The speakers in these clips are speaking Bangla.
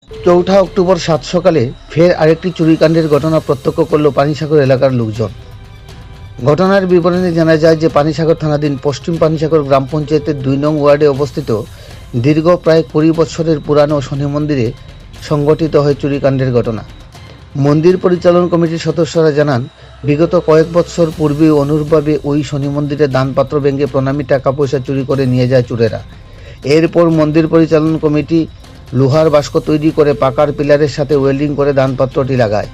চৌঠা অক্টোবর সাত সকালে ফের আরেকটি চুরিকাণ্ডের ঘটনা প্রত্যক্ষ করল পানিসাগর এলাকার লোকজন। ঘটনার বিবরণে জানা যায় যে পানিসাগর থানাধীন পশ্চিম পানিসাগর গ্রাম পঞ্চায়েতের ২ নং ওয়ার্ডে অবস্থিত দীর্ঘ প্রায় ২০ বছরের পুরানো শনি মন্দিরে সংঘটিত হয় চুরিকাণ্ডের ঘটনা। মন্দির পরিচালন কমিটির সদস্যরা জানান, বিগত কয়েক বছর পূর্বে অনুরূপভাবে ওই শনি মন্দিরে দানপাত্র ভেঙে প্রণামী টাকা পয়সা চুরি করে নিয়ে যায় চোরেরা। এরপর মন্দির পরিচালন কমিটি লোহার বাস্ক তৈরি করে পাকার পিলারের সাথে ওয়েল্ডিং করে দানপাত্রটি লাগায়।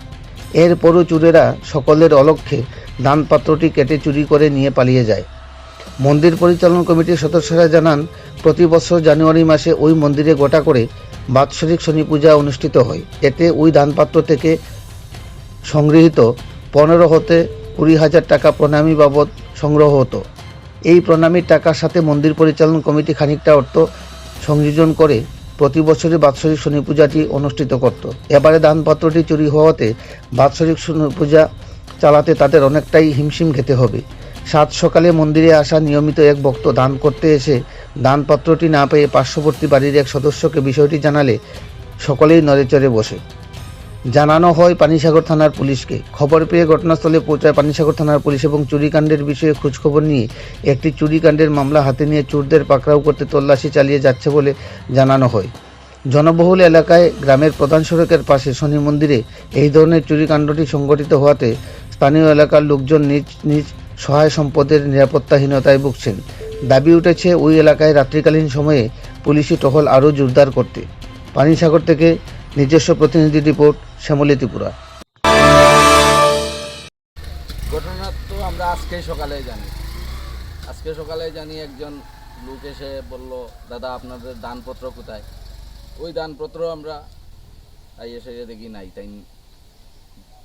এরপরও চোরেরা সকলের অলক্ষ্যে দানপাত্রটি কেটে চুরি করে নিয়ে পালিয়ে যায়। মন্দির পরিচালন কমিটির সদস্যরা জানান, প্রতি বছর জানুয়ারি মাসে ওই মন্দিরে গোটা করে বাৎসরিক শনি পূজা অনুষ্ঠিত হয়। এতে ওই দানপাত্র থেকে সংগৃহীত 15 হতে 20,000 টাকা প্রণামী বাবদ সংগ্রহ হতো। এই প্রণামীর টাকার সাথে মন্দির পরিচালন কমিটি খানিকটা অর্থ সংযোজন করে প্রতি বছরই বাৎসরিক শনি পূজাটি অনুষ্ঠিত করত। এবারে দানপাত্রটি চুরি হওয়াতে বাৎসরিক শনি পূজা চালাতে তাদের অনেকটাই হিমশিম খেতে হবে। সাত সকালে মন্দিরে আসা নিয়মিত এক ভক্ত দান করতে এসে দানপাত্রটি না পেয়ে পার্শ্ববর্তী বাড়ির এক সদস্যকে বিষয়টি জানালে সকলেই নড়েচড়ে বসে। জানানো হয় পানিসাগর থানার পুলিশকে। খবর পেয়ে ঘটনাস্থলে পৌঁছায় পানিসাগর থানার পুলিশ এবং চুরিকাণ্ডের বিষয়ে খোঁজখবর নিয়ে একটি চুরিকাণ্ডের মামলা হাতে নিয়ে চোরদের পাকড়াও করতে তল্লাশি চালিয়ে যাচ্ছে বলে জানানো হয়। জনবহুল এলাকায় গ্রামের প্রধান সড়কের পাশে শনি মন্দিরে এই ধরনের চুরিকাণ্ডটি সংঘটিত হওয়াতে স্থানীয় এলাকার লোকজন নিজ নিজ সহায় সম্পদের নিরাপত্তাহীনতায় ভুগছেন। দাবি উঠেছে ওই এলাকায় রাত্রিকালীন সময়ে পুলিশি টহল আরও জোরদার করতে। পানিসাগর থেকে নিজস্ব প্রতিনিধি রিপোর্ট, শ্যামলী ত্রিপুরা। ঘটনা তো আমরা আজকে সকালে জানি একজন লোক এসে বলল, দাদা আপনাদের দানপত্র কোথায়? ওই দানপত্র আমরা এসে দেখি নাই, তাই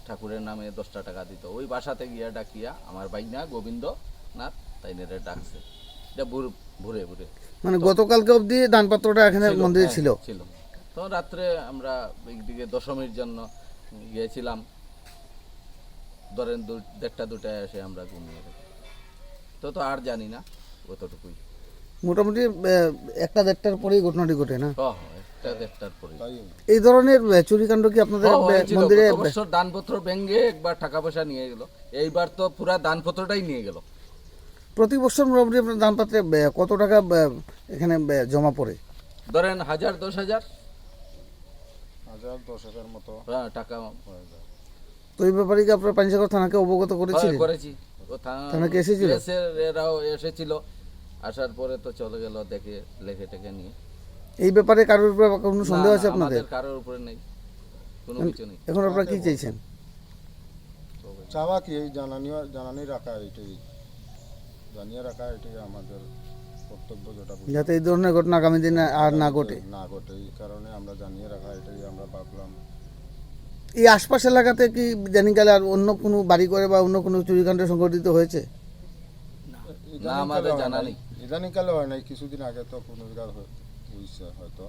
ঠাকুরের নামে 10টা টাকা দিত। ওই বাসাতে গিয়া ডাকিয়া আমার বাইনা গোবিন্দ নাথ তাই নেড়ে ডাকছে, এটা ভুরে মানে গতকালকে অবধি দানপত্রটা এখানে মন্দিরে ছিল। তো রাত্রে আমরা এইদিকে দশমীর জন্য গিয়েছিলাম, ধরেন 1টা-2টায় এসে আমরা ঘুমিয়ে গেছি। তো আর জানি না, অতটুকুই। মোটামুটি 1টা-1:30টার পরেই ঘটনাটি ঘটে না? 1টা-1:30টার পরে। এই ধরনের চুরিকাণ্ড কি আপনাদের মন্দিরে? অবশ্য দানপত্র ভেঙে একবার টাকা পয়সা নিয়ে গেল, এইবার তো পুরা দানপত্রটাই নিয়ে গেল। প্রতি বছর মোটামুটি আপনার দানপত্রে কত টাকা এখানে জমা পড়ে? ধরেন 1000-10,000 মতো টাকা। তো এই ব্যাপারে কি আপনার পানিসাগর থানাকে অবগত করেছিলেন? করেছি, থানাকে এসেছিল? এরাও এসেছিল, আসার পরে তো চলে গেল দেখে লেখে টেকে নিয়ে। এই ব্যাপারে কারোর উপরে কোনো সন্দেহ আছে আপনাদের? কারোর উপরে নেই, কোনো কিছু নেই। এখন আপনারা কি চাইছেন? চাওয়া কি এই জানানি রাখা, এটাই জানিয়ে রাখা, এটাই আমাদের কর্তব্য, যেটা যাতে এই ধরনের ঘটনা আগামী দিনে আর না ঘটে। এই কারণে আমরা জানিয়ে রাখা, এটাই আমরা ভাবলাম। এই আশপাশ এলাকাতে কি জানিকালে আর অন্য কোনো বাড়ি করে বা অন্য কোনো চুরিকাণ্ড সংঘটিত হয়েছে? না, আমাদের জানা নেই। ইদানিংকালে হয় নাই, কিছুদিন আগে তো কোনো জায়গায় হয়েছে হয়তো।